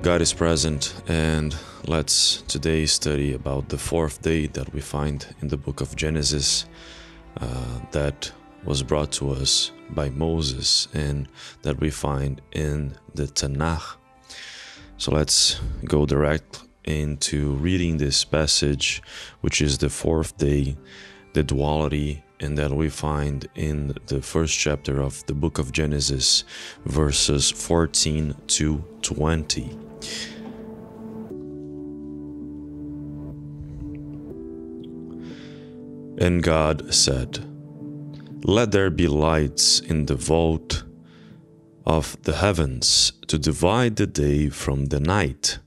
God is present, and let's today study about the fourth day that we find in the book of Genesis that was brought to us by Moses and that we find in the Tanakh. So let's go direct into reading this passage, which is the fourth day, the duality, and that we find in the first chapter of the book of Genesis, verses 14 to 20. And God said, "Let there be lights in the vault of the heavens to divide the day from the night,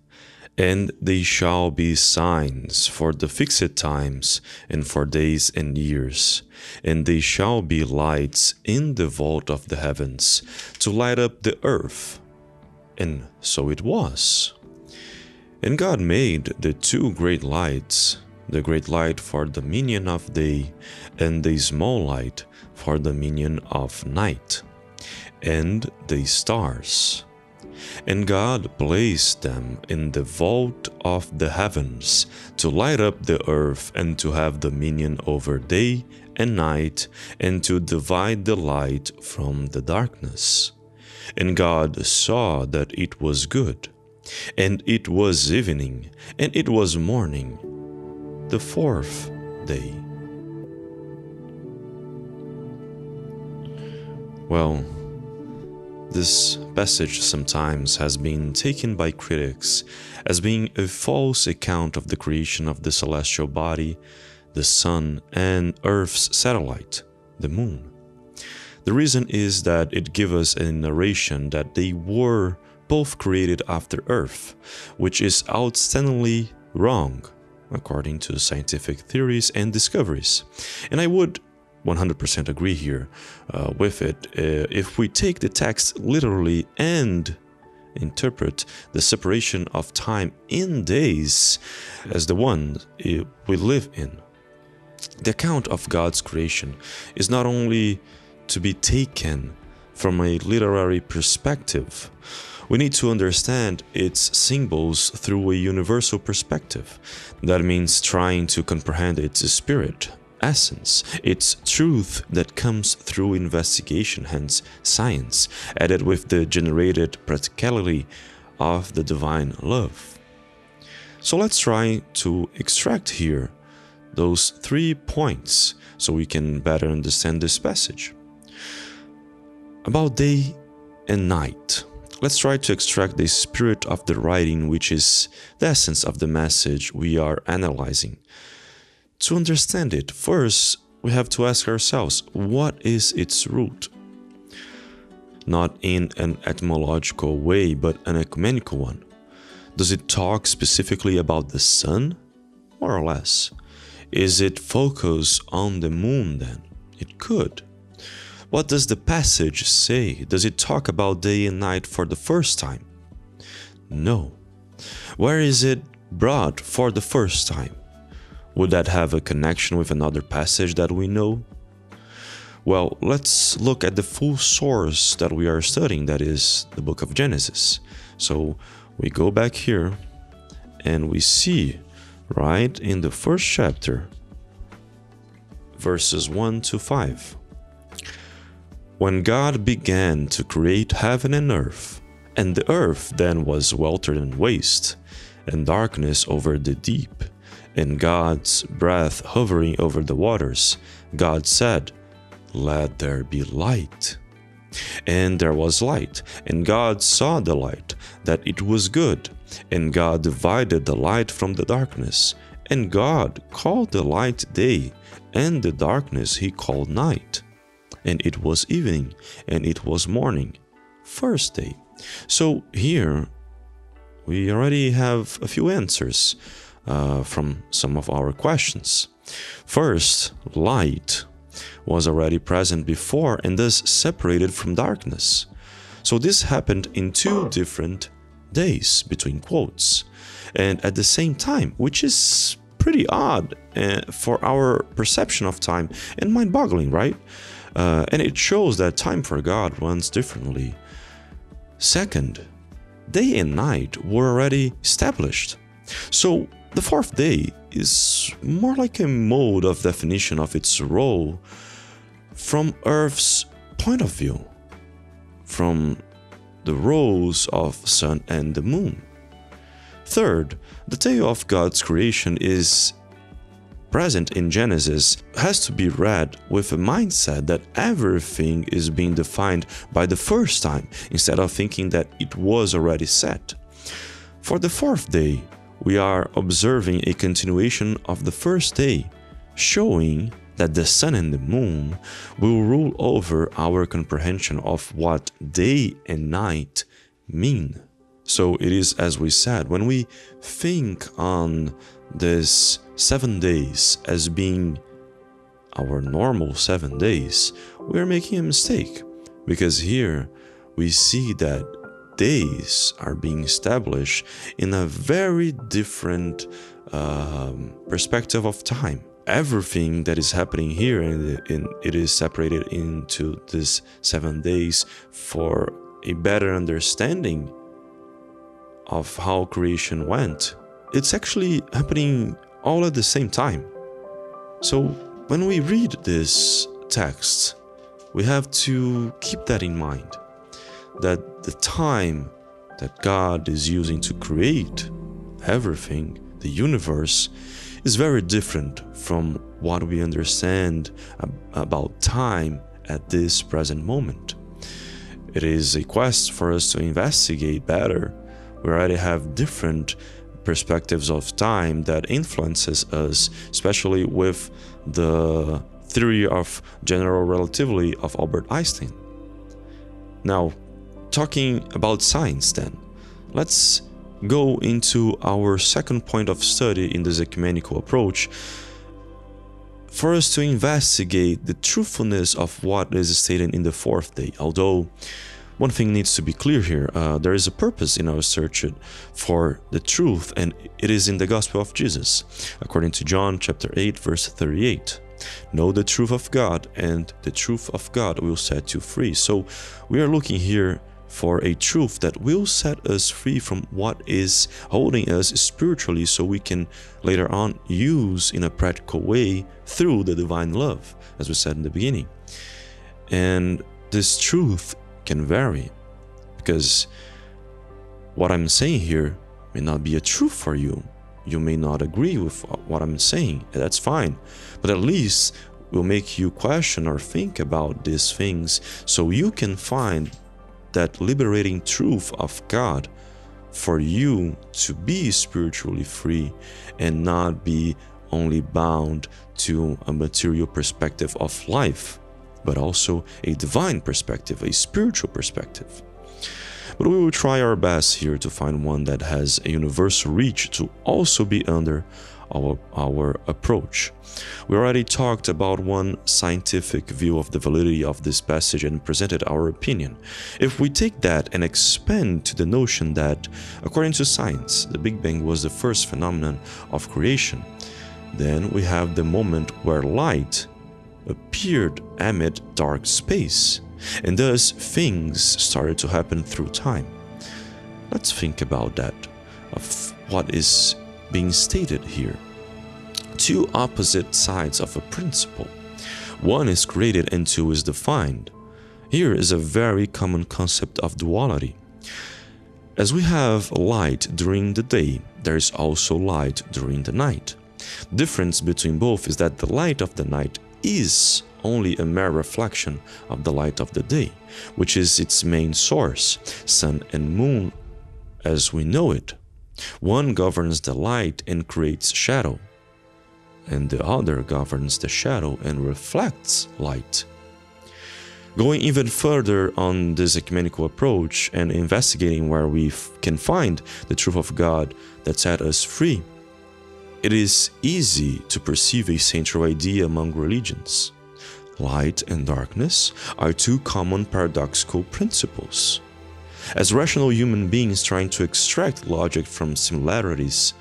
and they shall be signs for the fixed times and for days and years, and they shall be lights in the vault of the heavens to light up the earth." And so it was. And God made the two great lights, the great light for the dominion of day, and the small light for the dominion of night, and the stars. And God placed them in the vault of the heavens to light up the earth and to have dominion over day and night, and to divide the light from the darkness. And God saw that it was good. And it was evening, and it was morning, the fourth day. Well, this passage sometimes has been taken by critics as being a false account of the creation of the celestial body, the sun, and Earth's satellite, the moon. The reason is that it gives us a narration that they were both created after Earth, which is outstandingly wrong, according to scientific theories and discoveries. And I would 100% agree here with it if we take the text literally and interpret the separation of time in days as the one we live in. The account of God's creation is not only to be taken from a literary perspective. We need to understand its symbols through a universal perspective. That means trying to comprehend its spirit, essence, its truth that comes through investigation, hence science, added with the generated practicality of the divine love. So let's try to extract here those 3 points so we can better understand this passage. About day and night. Let's try to extract the spirit of the writing, which is the essence of the message we are analyzing. To understand it, first we have to ask ourselves, what is its root? Not in an etymological way, but an ecumenical one. Does it talk specifically about the sun? More or less. Is it focused on the moon then? It could. What does the passage say? Does it talk about day and night for the first time? No. Where is it brought for the first time? Would that have a connection with another passage that we know? Well, let's look at the full source that we are studying, that is the book of Genesis. So we go back here and we see right in the first chapter, verses 1 to 5. When God began to create heaven and earth, and the earth then was weltered in waste, and darkness over the deep, and God's breath hovering over the waters, God said, "Let there be light." And there was light, and God saw the light, that it was good, and God divided the light from the darkness. And God called the light day, and the darkness he called night. And it was evening, and it was morning, first day. So here we already have a few answers from some of our questions. First, light was already present before and thus separated from darkness. So this happened in 2 different days, between quotes, and at the same time, which is pretty odd for our perception of time and mind-boggling, right? And it shows that time for God runs differently. Second, day and night were already established. So the fourth day is more like a mode of definition of its role from Earth's point of view, from the roles of sun and the moon. Third, the tale of God's creation is present in Genesis has to be read with a mindset that everything is being defined by the first time instead of thinking that it was already set. For the fourth day, we are observing a continuation of the first day, showing that the sun and the moon will rule over our comprehension of what day and night mean. So it is as we said, when we think on this 7 days as being our normal 7 days, we are making a mistake, because here we see that days are being established in a very different perspective of time. Everything that is happening here, it is separated into these 7 days for a better understanding of how creation went. It's actually happening all at the same time. So when we read this text, we have to keep that in mind, that the time that God is using to create everything, the universe, is very different from what we understand about time at this present moment. It is a quest for us to investigate better. We already have different perspectives of time that influences us, especially with the theory of general relativity of Albert Einstein. Now, talking about science then, let's go into our second point of study in this ecumenical approach for us to investigate the truthfulness of what is stated in the fourth day. Although one thing needs to be clear here, there is a purpose in our search for the truth, and it is in the Gospel of Jesus, according to John chapter 8 verse 38. Know the truth of God, and the truth of God will set you free. So we are looking here for a truth that will set us free from what is holding us spiritually, so we can later on use in a practical way through the divine love, as we said in the beginning. And this truth can vary, because what I'm saying here may not be a truth for you. You may not agree with what I'm saying, and that's fine, but at least will make you question or think about these things, so you can find that liberating truth of God for you to be spiritually free and not be only bound to a material perspective of life, but also a divine perspective, a spiritual perspective. But we will try our best here to find one that has a universal reach to also be under our approach. We already talked about one scientific view of the validity of this passage and presented our opinion. If we take that and expand to the notion that, according to science, the Big Bang was the first phenomenon of creation, then we have the moment where light appeared amid dark space, and thus things started to happen through time. Let's think about that, of what is being stated here. Two opposite sides of a principle. One is created and two is defined. Here is a very common concept of duality. As we have light during the day, there is also light during the night. The difference between both is that the light of the night is only a mere reflection of the light of the day, which is its main source, sun and moon as we know it. One governs the light and creates shadow, and the other governs the shadow and reflects light. Going even further on this ecumenical approach and investigating where we can find the truth of God that set us free, it is easy to perceive a central idea among religions. Light and darkness are two common paradoxical principles. As rational human beings trying to extract logic from similarities,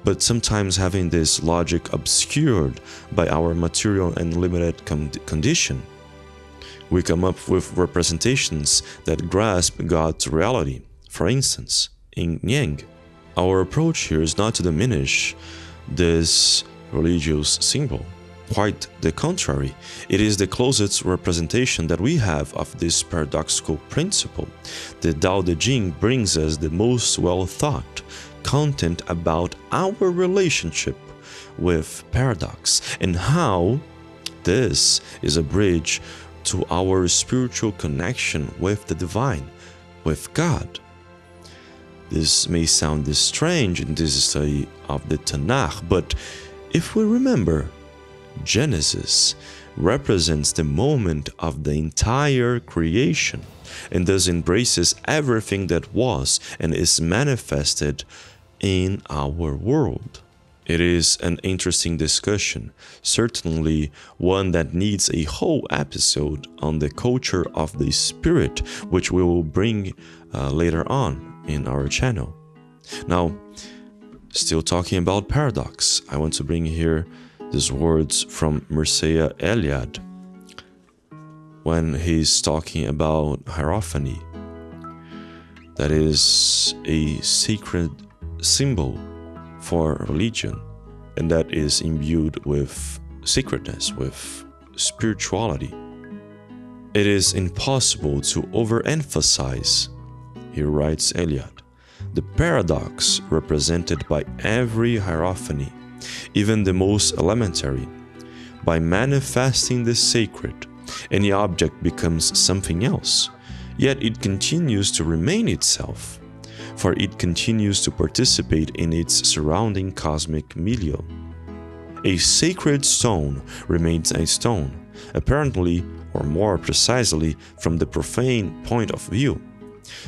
but sometimes having this logic obscured by our material and limited condition, we come up with representations that grasp God's reality, For instance, in Yang, our approach here is not to diminish this religious symbol. Quite the contrary, it is the closest representation that we have of this paradoxical principle. The Tao Te Ching brings us the most well-thought content about our relationship with paradox and how this is a bridge to our spiritual connection with the divine, with God. This may sound strange in this study of the Tanakh, but if we remember, Genesis represents the moment of the entire creation and thus embraces everything that was and is manifested in our world. It is an interesting discussion, certainly one that needs a whole episode on the culture of the spirit, which we will bring later on in our channel. Now, still talking about paradox, I want to bring here these words from Mircea Eliade when he's talking about hierophany. That is a sacred symbol for religion, and that is imbued with sacredness, with spirituality. It is impossible to overemphasize, here writes Eliade, the paradox represented by every hierophany, even the most elementary. By manifesting the sacred, any object becomes something else, yet it continues to remain itself, for it continues to participate in its surrounding cosmic milieu. A sacred stone remains a stone, apparently, or more precisely, from the profane point of view.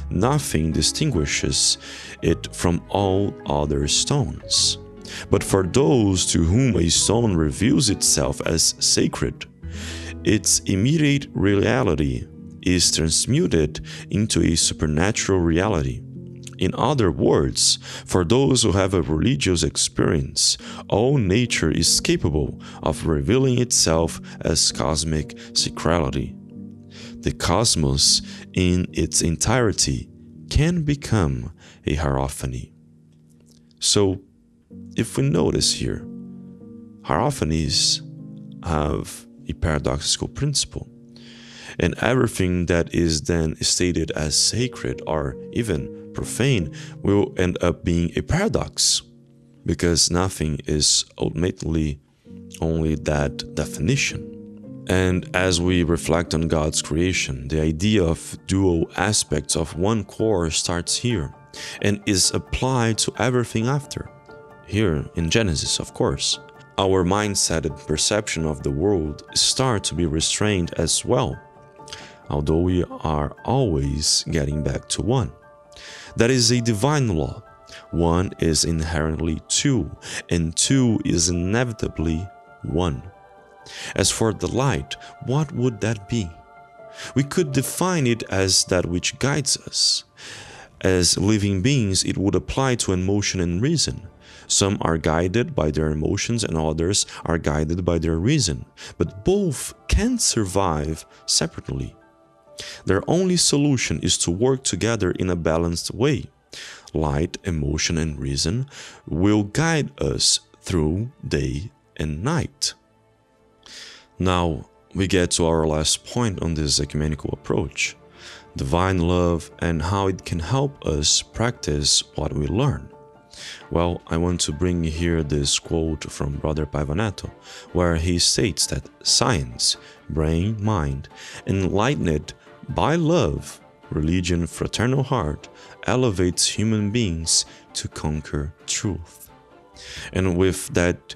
Nothing distinguishes it from all other stones. But for those to whom a stone reveals itself as sacred, its immediate reality is transmuted into a supernatural reality. In other words, for those who have a religious experience, all nature is capable of revealing itself as cosmic sacrality. The cosmos in its entirety can become a hierophany. So, if we notice here, hierophanies have a paradoxical principle, and everything that is then stated as sacred or even profane will end up being a paradox, because nothing is ultimately only that definition. And as we reflect on God's creation, the idea of dual aspects of one core starts here and is applied to everything after. Here in Genesis, of course, our mindset and perception of the world start to be restrained as well, although we are always getting back to one. That is a divine law. One is inherently two, and two is inevitably one. As for the light, what would that be? We could define it as that which guides us. As living beings, it would apply to emotion and reason. Some are guided by their emotions and others are guided by their reason, but both can survive separately. Their only solution is to work together in a balanced way. Light, emotion, and reason will guide us through day and night. Now we get to our last point on this ecumenical approach, divine love and how it can help us practice what we learn. Well, I want to bring here this quote from Brother Paiva Netto, where he states that science, brain, mind, enlightened by love, religion, fraternal heart, elevates human beings to conquer truth. And with that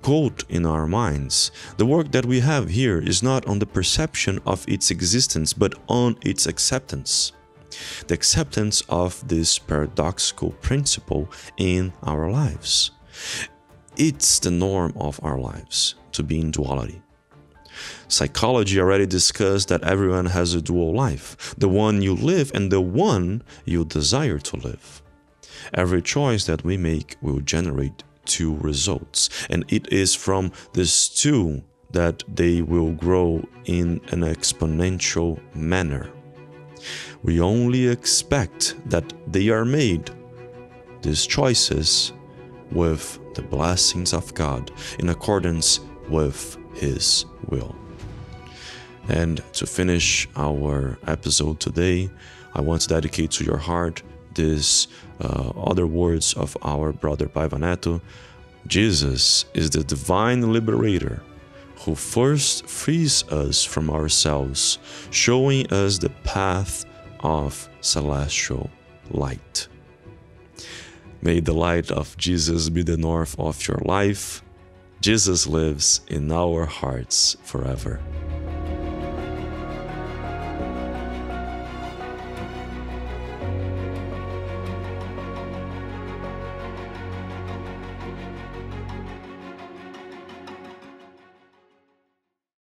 quote in our minds, the work that we have here is not on the perception of its existence, but on its acceptance. The acceptance of this paradoxical principle in our lives. It's the norm of our lives, to be in duality. Psychology already discussed that everyone has a dual life, the one you live and the one you desire to live. Every choice that we make will generate two results, and it is from these two that they will grow in an exponential manner. We only expect that they are made, these choices, with the blessings of God in accordance with His will. And to finish our episode today, I want to dedicate to your heart these other words of our brother Paiva Netto. Jesus is the divine liberator who first frees us from ourselves, showing us the path of celestial light. May the light of Jesus be the north of your life. Jesus lives in our hearts forever.